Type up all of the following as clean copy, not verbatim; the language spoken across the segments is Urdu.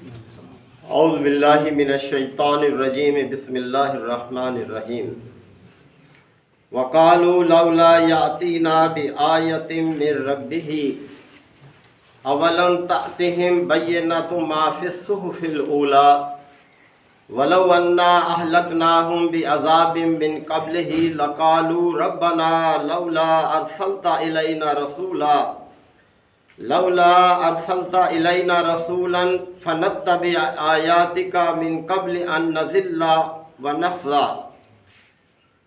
اعوذ باللہ من الشیطان الرجیم بسم اللہ الرحمن الرحیم وقالوا لولا یاتینا بآیۃ من ربہ اولم تأتہم بینۃ ما فی الصحف الاولی ولو انا اہلکناہم بعذاب من قبلہ لقالوا ربنا لولا ارسلت الینا رسولا فنتبع آیاتک من قبل ان نذل ونخزى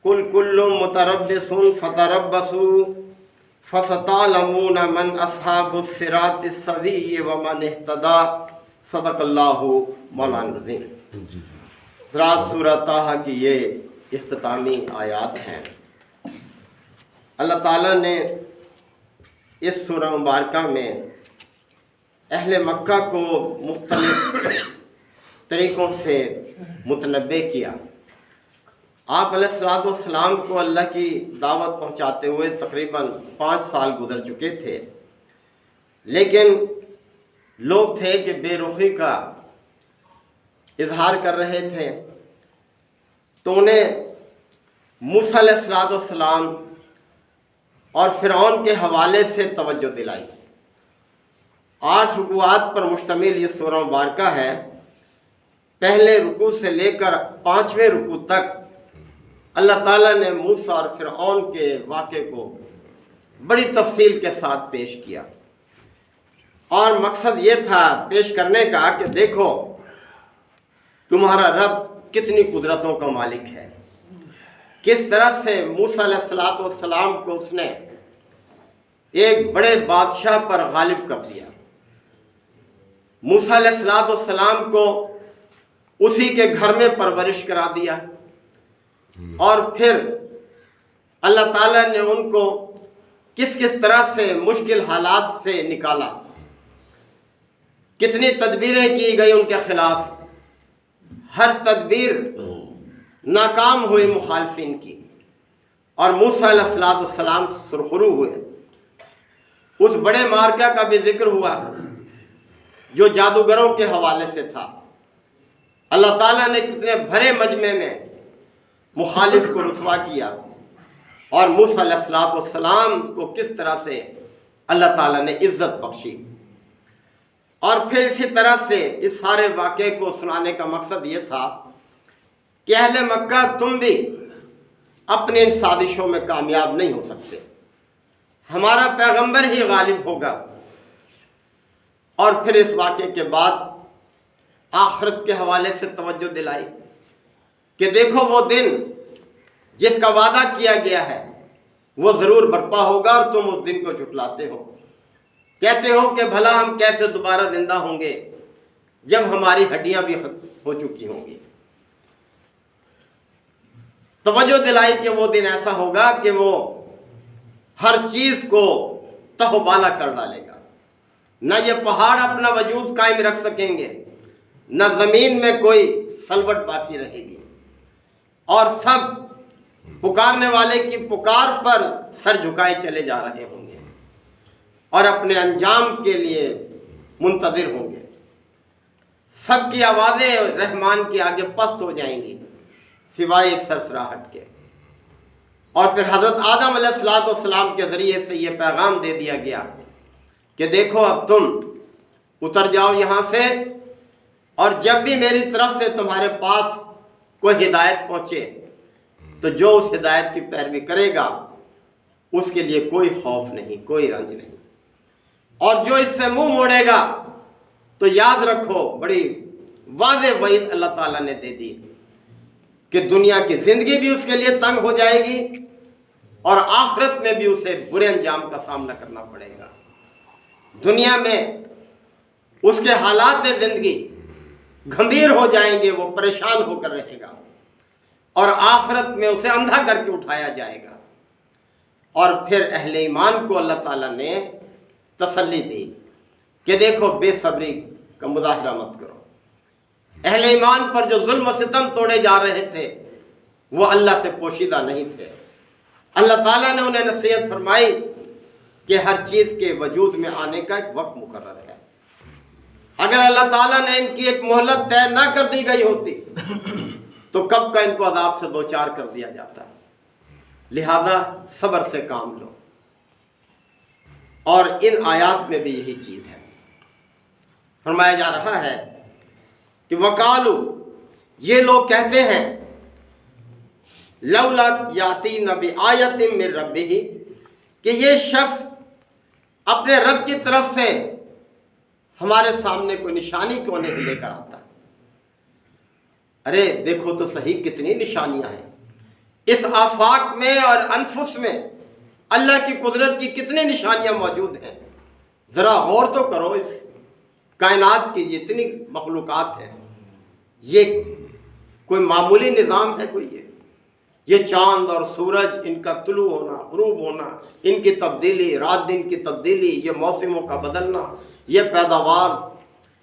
قل كل متربص فتربصوا فستعلمون من اصحاب الصراط السوي ومن اهتدى صدق اللہ مولانا العظیم۔ حضرات، سورہ طٰہٰ کی یہ اختتامی آیات ہیں۔ اللہ تعالیٰ نے اس سورہ مبارکہ میں اہل مکہ کو مختلف طریقوں سے متنبع کیا۔ آپ علیہ السلام کو اللہ کی دعوت پہنچاتے ہوئے تقریباً 5 سال گزر چکے تھے، لیکن لوگ تھے کہ بے رخی کا اظہار کر رہے تھے، تو انہیں موسیٰ علیہ السلام اور فرعون کے حوالے سے توجہ دلائی۔ 8 رکوعات پر مشتمل یہ سورہ مبارکہ ہے۔ پہلے رکوع سے لے کر 5ویں رکوع تک اللہ تعالیٰ نے موسیٰ اور فرعون کے واقعے کو بڑی تفصیل کے ساتھ پیش کیا، اور مقصد یہ تھا پیش کرنے کا کہ دیکھو تمہارا رب کتنی قدرتوں کا مالک ہے، کس طرح سے موسیٰ علیہ السلام کو اس نے ایک بڑے بادشاہ پر غالب کر دیا۔ موسیٰ علیہ السلام کو اسی کے گھر میں پرورش کرا دیا، اور پھر اللہ تعالیٰ نے ان کو کس طرح سے مشکل حالات سے نکالا، کتنی تدبیریں کی گئی ان کے خلاف، ہر تدبیر ناکام ہوئی مخالفین کی، اور موسیٰ علیہ السلام سرخرو ہوئے۔ اس بڑے معرکہ کا بھی ذکر ہوا جو جادوگروں کے حوالے سے تھا۔ اللہ تعالیٰ نے کتنے بھرے مجمع میں مخالف کو رسوا کیا، اور موسیٰ علیہ السلام کو کس طرح سے اللہ تعالیٰ نے عزت بخشی۔ اور پھر اسی طرح سے اس سارے واقعے کو سنانے کا مقصد یہ تھا کہ اہل مکہ تم بھی اپنے ان سازشوں میں کامیاب نہیں ہو سکتے، ہمارا پیغمبر ہی غالب ہوگا۔ اور پھر اس واقعے کے بعد آخرت کے حوالے سے توجہ دلائی کہ دیکھو وہ دن جس کا وعدہ کیا گیا ہے وہ ضرور برپا ہوگا، اور تم اس دن کو جھٹلاتے ہو، کہتے ہو کہ بھلا ہم کیسے دوبارہ زندہ ہوں گے جب ہماری ہڈیاں بھی ختم ہو چکی ہوں گی۔ توجہ دلائی کہ وہ دن ایسا ہوگا کہ وہ ہر چیز کو تہو بالا کر ڈالے گا، نہ یہ پہاڑ اپنا وجود قائم رکھ سکیں گے، نہ زمین میں کوئی سلوٹ باقی رہے گی، اور سب پکارنے والے کی پکار پر سر جھکائے چلے جا رہے ہوں گے، اور اپنے انجام کے لیے منتظر ہوں گے۔ سب کی آوازیں رحمان کے آگے پست ہو جائیں گی سوائے ایک سرسراہٹ کے۔ اور پھر حضرت آدم علیہ السلام کے ذریعے سے یہ پیغام دے دیا گیا کہ دیکھو اب تم اتر جاؤ یہاں سے، اور جب بھی میری طرف سے تمہارے پاس کوئی ہدایت پہنچے تو جو اس ہدایت کی پیروی کرے گا اس کے لیے کوئی خوف نہیں، کوئی رنج نہیں، اور جو اس سے منہ موڑے گا تو یاد رکھو بڑی واضح وعید اللہ تعالیٰ نے دے دی کہ دنیا کی زندگی بھی اس کے لیے تنگ ہو جائے گی، اور آخرت میں بھی اسے برے انجام کا سامنا کرنا پڑے گا۔ دنیا میں اس کے حالات زندگی گھمبیر ہو جائیں گے، وہ پریشان ہو کر رہے گا، اور آخرت میں اسے اندھا کر کے اٹھایا جائے گا۔ اور پھر اہل ایمان کو اللہ تعالیٰ نے تسلی دی کہ دیکھو بے صبری کا مظاہرہ مت کرو۔ اہل ایمان پر جو ظلم و ستم توڑے جا رہے تھے وہ اللہ سے پوشیدہ نہیں تھے۔ اللہ تعالیٰ نے انہیں نصیحت فرمائی کہ ہر چیز کے وجود میں آنے کا ایک وقت مقرر ہے۔ اگر اللہ تعالیٰ نے ان کی ایک مہلت طے نہ کر دی گئی ہوتی تو کب کا ان کو عذاب سے دوچار کر دیا جاتا. لہذا صبر سے کام لو. اور ان آیات میں بھی یہی چیز ہے. فرمایا جا رہا ہے کہ وقالو، یہ لوگ کہتے ہیں، لولا یاتین بآیۃ من ربہ، کہ یہ شخص اپنے رب کی طرف سے ہمارے سامنے کوئی نشانی کیوں نہیں لے کر آتا. ارے دیکھو تو صحیح کتنی نشانیاں ہیں اس آفاق میں اور انفس میں، اللہ کی قدرت کی کتنی نشانیاں موجود ہیں. ذرا غور تو کرو، اس کائنات کی جتنی مخلوقات ہیں، یہ کوئی معمولی نظام ہے کوئی؟ یہ چاند اور سورج، ان کا طلوع ہونا، غروب ہونا، ان کی تبدیلی، رات دن کی تبدیلی، یہ موسموں کا بدلنا، یہ پیداوار،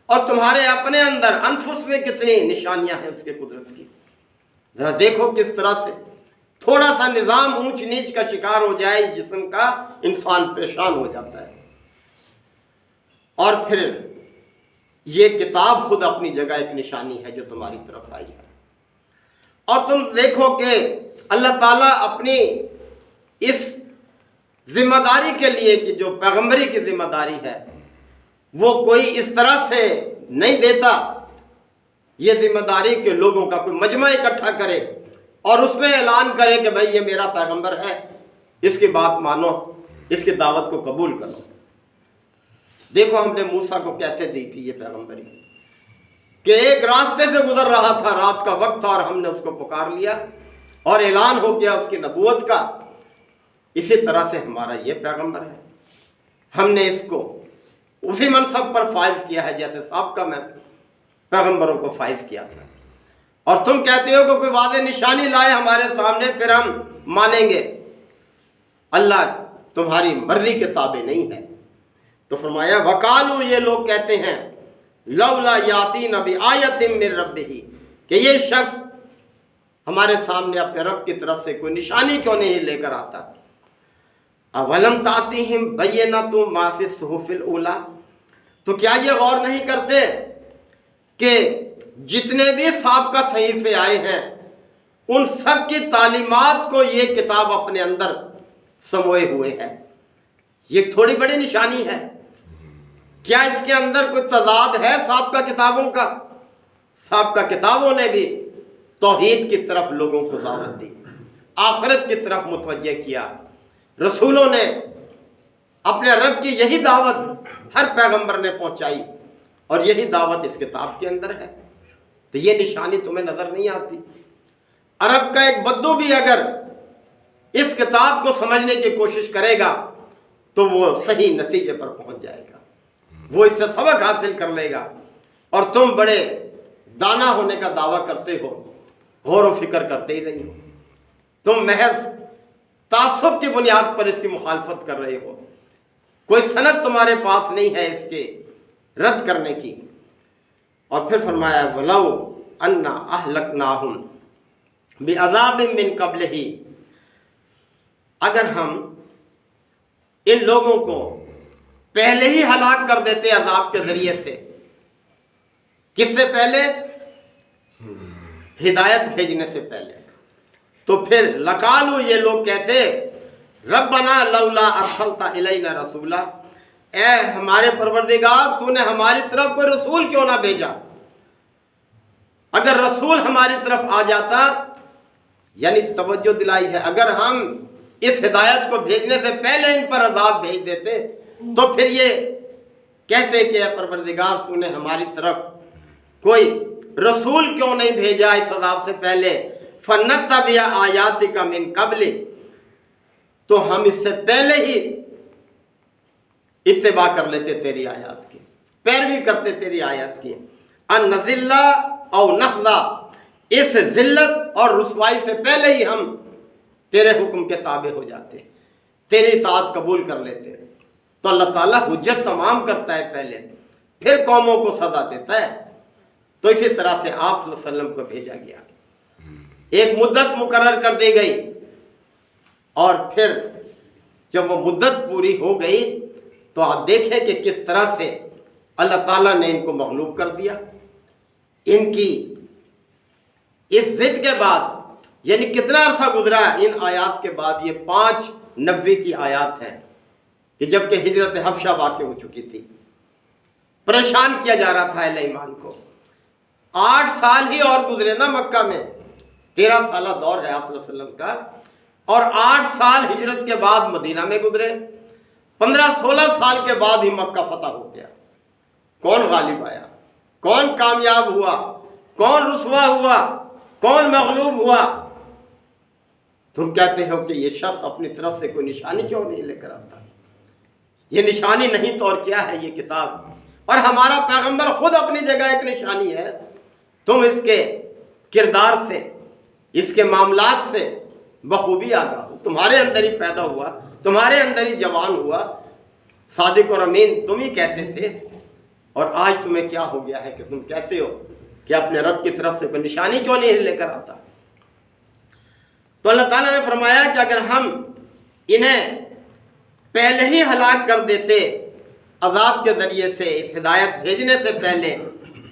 اور تمہارے اپنے اندر انفس میں کتنی نشانیاں ہیں اس کے قدرت کی. ذرا دیکھو کس طرح سے تھوڑا سا نظام اونچ نیچ کا شکار ہو جائے جسم کا، انسان پریشان ہو جاتا ہے. اور پھر یہ کتاب خود اپنی جگہ ایک نشانی ہے جو تمہاری طرف آئی ہے. اور تم دیکھو کہ اللہ تعالیٰ اپنی اس ذمہ داری کے لیے کہ جو پیغمبری کی ذمہ داری ہے وہ کوئی اس طرح سے نہیں دیتا. یہ ذمہ داری کہ لوگوں کا کوئی مجمع اکٹھا کرے اور اس میں اعلان کرے کہ بھائی یہ میرا پیغمبر ہے، اس کی بات مانو، اس کی دعوت کو قبول کرو. دیکھو ہم نے موسیٰ کو کیسے دی تھی یہ پیغمبری، کہ ایک راستے سے گزر رہا تھا، رات کا وقت تھا، اور ہم نے اس کو پکار لیا اور اعلان ہو گیا اس کی نبوت کا. اسی طرح سے ہمارا یہ پیغمبر ہے، ہم نے اس کو اسی منصب پر فائز کیا ہے جیسے سابقہ میں پیغمبروں کو فائز کیا تھا. اور تم کہتے ہو کہ کوئی واضح نشانی لائے ہمارے سامنے پھر ہم مانیں گے. اللہ تمہاری مرضی کے تابع نہیں ہے. تو فرمایا وقالو، یہ لوگ کہتے ہیں، لولا یاتین بآیۃ من ربہ، کہ یہ شخص ہمارے سامنے اپنے رب کی طرف سے کوئی نشانی کیوں نہیں لے کر آتا. اولم تأتیہم بینۃ ما فی الصحف الاولی، تو کیا یہ غور نہیں کرتے کہ جتنے بھی سابقہ صحیفے آئے ہیں ان سب کی تعلیمات کو یہ کتاب اپنے اندر سموئے ہوئے ہے. یہ تھوڑی بڑی نشانی ہے. کیا اس کے اندر کوئی تضاد ہے سابقہ کتابوں کا؟ سابقہ کتابوں نے بھی توحید کی طرف لوگوں کو دعوت دی، آخرت کی طرف متوجہ کیا. رسولوں نے اپنے رب کی یہی دعوت ہر پیغمبر نے پہنچائی، اور یہی دعوت اس کتاب کے اندر ہے. تو یہ نشانی تمہیں نظر نہیں آتی؟ عرب کا ایک بدو بھی اگر اس کتاب کو سمجھنے کی کوشش کرے گا تو وہ صحیح نتیجے پر پہنچ جائے گا، وہ اس سے سبق حاصل کر لے گا. اور تم بڑے دانا ہونے کا دعویٰ کرتے ہو، غور و فکر کرتے ہی نہیں ہو. تم محض تعصب کی بنیاد پر اس کی مخالفت کر رہے ہو. کوئی سند تمہارے پاس نہیں ہے اس کے رد کرنے کی. اور پھر فرمایا وَلَوْ أَنَّا أَهْلَكْنَاهُمْ بِعَذَابٍ مِّن قَبْلِهِ، اگر ہم ان لوگوں کو پہلے ہی ہلاک کر دیتے عذاب کے ذریعے سے. کس سے پہلے؟ ہدایت بھیجنے سے پہلے. تو پھر لقالو، یہ لوگ کہتے، ربنا لولا ارسلت الینا رسولا، اے ہمارے پروردگار تو نے ہماری طرف کوئی رسول کیوں نہ بھیجا. اگر رسول ہماری طرف آ جاتا، یعنی توجہ دلائی ہے، اگر ہم اس ہدایت کو بھیجنے سے پہلے ان پر عذاب بھیج دیتے تو پھر یہ کہتے کہ اے پروردگار تو نے ہماری طرف کوئی رسول کیوں نہیں بھیجا اس عذاب سے پہلے. فَنَتَّبِعَ آیَاتِکَ مِن قَبْلِ، تو ہم اس سے پہلے ہی اتباع کر لیتے تیری آیات کی، پیروی کرتے تیری آیات کی. ان نزل او نخزا، اس ذلت اور رسوائی سے پہلے ہی ہم تیرے حکم کے تابع ہو جاتے، تیری اطاعت قبول کر لیتے. تو اللہ تعالیٰ حجت تمام کرتا ہے پہلے، پھر قوموں کو سزا دیتا ہے. تو اسی طرح سے آپ صلی اللہ علیہ وسلم کو بھیجا گیا، ایک مدت مقرر کر دی گئی، اور پھر جب وہ مدت پوری ہو گئی تو آپ دیکھیں کہ کس طرح سے اللہ تعالیٰ نے ان کو مغلوب کر دیا. ان کی اس ضد کے بعد یعنی کتنا عرصہ گزرا ہے ان آیات کے بعد؟ یہ 590 کی آیات ہے کہ جب کہ ہجرت حبشہ واقع ہو چکی تھی. پریشان کیا جا رہا تھا اہل ایمان کو. 8 سال ہی اور گزرے نا مکہ میں. 13 سالہ دور ہے آپ صلی اللہ علیہ وسلم کا، اور 8 سال ہجرت کے بعد مدینہ میں گزرے. 15-16 سال کے بعد ہی مکہ فتح ہو گیا. کون غالب آیا؟ کون کامیاب ہوا؟ کون رسوا ہوا؟ کون مغلوب ہوا؟ تم کہتے ہو کہ یہ شخص اپنی طرف سے کوئی نشانی کیوں نہیں لے کر آتا؟ یہ نشانی نہیں تو اور کیا ہے یہ کتاب؟ اور ہمارا پیغمبر خود اپنی جگہ ایک نشانی ہے. تم اس کے کردار سے، اس کے معاملات سے بخوبی آگاہ ہو. تمہارے اندر ہی پیدا ہوا، تمہارے اندر ہی جوان ہوا. صادق اور امین تم ہی کہتے تھے، اور آج تمہیں کیا ہو گیا ہے کہ تم کہتے ہو کہ اپنے رب کی طرف سے کوئی نشانی کیوں نہیں لے کر آتا؟ تو اللہ تعالیٰ نے فرمایا کہ اگر ہم انہیں پہلے ہی ہلاک کر دیتے عذاب کے ذریعے سے، اس ہدایت بھیجنے سے پہلے،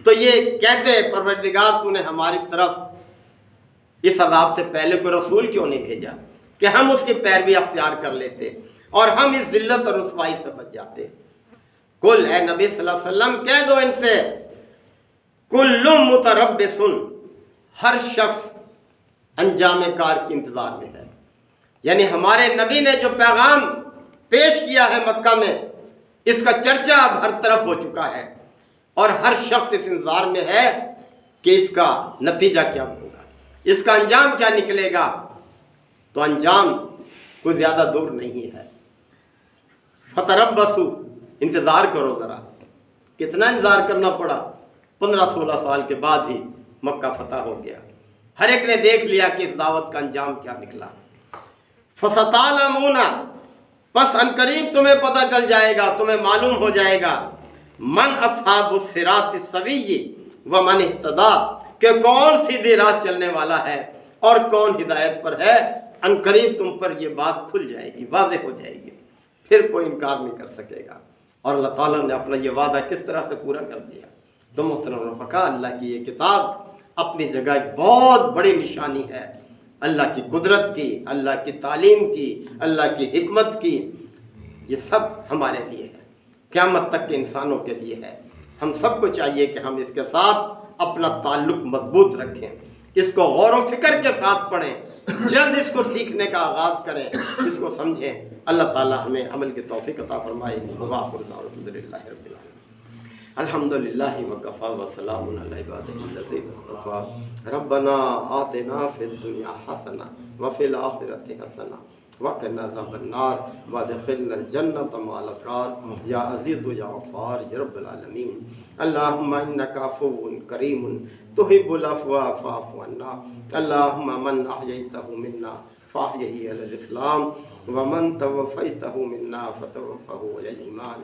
تو یہ کہتے پروردگار تو نے ہماری طرف اس عذاب سے پہلے کوئی رسول کیوں نہیں بھیجا کہ ہم اس کی پیروی اختیار کر لیتے اور ہم اس ذلت اور رسوائی سے بچ جاتے. کل اے نبی صلی اللہ علیہ وسلم کہہ دو ان سے، کل متربص، ہر شخص انجام کار کی انتظار میں ہے. یعنی ہمارے نبی نے جو پیغام پیش کیا ہے مکہ میں، اس کا چرچا اب ہر طرف ہو چکا ہے، اور ہر شخص اس انتظار میں ہے کہ اس کا نتیجہ کیا ہوگا، اس کا انجام کیا نکلے گا. تو انجام کوئی زیادہ دور نہیں ہے. فتربصوا، انتظار کرو ذرا. کتنا انتظار کرنا پڑا؟ 15-16 سال کے بعد ہی مکہ فتح ہو گیا. ہر ایک نے دیکھ لیا کہ اس دعوت کا انجام کیا نکلا. فَسَتَعْلَمُونَ، پس عنقریب تمہیں پتہ چل جائے گا، تمہیں معلوم ہو جائے گا، من اصحاب الصراط السوی ومن اهتدى، کہ کون سیدھی راہ چلنے والا ہے اور کون ہدایت پر ہے. عنقریب تم پر یہ بات کھل جائے گی، واضح ہو جائے گی، پھر کوئی انکار نہیں کر سکے گا. اور اللہ تعالیٰ نے اپنا یہ وعدہ کس طرح سے پورا کر دیا. تو محترم رفقا، اللہ کی یہ کتاب اپنی جگہ ایک بہت بڑی نشانی ہے، اللہ کی قدرت کی، اللہ کی تعلیم کی، اللہ کی حکمت کی. یہ سب ہمارے لیے ہے، قیامت تک کے انسانوں کے لیے ہے. ہم سب کو چاہیے کہ ہم اس کے ساتھ اپنا تعلق مضبوط رکھیں، اس کو غور و فکر کے ساتھ پڑھیں، جلد اس کو سیکھنے کا آغاز کریں، اس کو سمجھیں. اللہ تعالیٰ ہمیں عمل کی توفیق عطا فرمائے. وآخر دعوانا الحمدللہ رب العالمین. الحمدللہ وکفی وسلام علی عبادہ الذین اصطفی. ربنا آتنا فی الدنیا حسنہ وفی الآخرۃ حسنہ وقنا عذاب النار وادخلنا الجنۃ مع الابرار یا عزیز یا غفار یا رب العالمین. اللہم انک عفو کریم تحب العفو فاعف عنا. اللہم من احییتہ منا فاحیہ علی الاسلام ومن توفیتہ منا فتوفہ علی الایمان.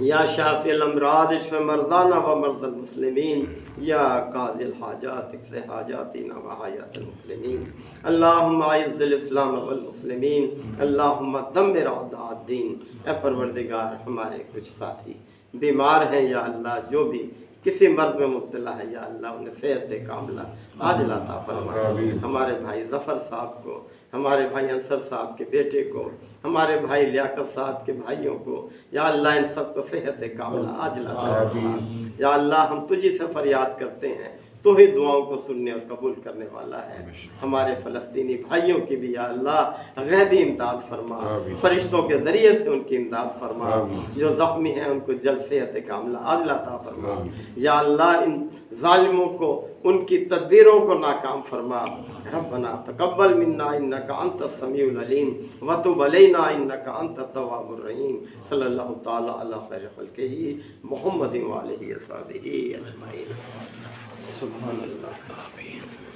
یا شافی الامراض اشف مرضانا و مرضى المسلمین. یا قاضی الحاجات اقض حاجاتنا و حاجات المسلمین. اللہم اعز الاسلام والمسلمین. اللہم دمر اعداء الدین. اے پروردگار، ہمارے کچھ ساتھی بیمار ہیں یا اللہ، جو بھی کسی مرض میں مبتلا ہے یا اللہ، انہیں صحت کاملہ عاجلہ عطا فرما. ہمارے بھائی ظفر صاحب کو، ہمارے بھائی انصر صاحب کے بیٹے کو، ہمارے بھائی لیاقت صاحب کے بھائیوں کو، یا اللہ ان سب کو صحت کاملہ عاجلہ عطا فرما. یا اللہ ہم تجھی سے فریاد کرتے ہیں، تو ہی دعاؤں کو سننے اور قبول کرنے والا ہے. ہمارے فلسطینی بھائیوں کی بھی یا اللہ غیبی امداد فرما، فرشتوں کے ذریعے سے ان کی امداد فرما. جو زخمی ہیں ان کو جلد صحت کاملہ عاجلہ عطا فرما. یا اللہ ان ظالموں کو، ان کی تدبیروں کو ناکام فرما. ربنا تقبل منا انک انت السمیع العلیم وتب علینا انک انت التواب الرحیم. صلی اللہ تعالی علی خیر خلقہ محمد و آلہ و صحبہ اجمعین. سبحان اللہ.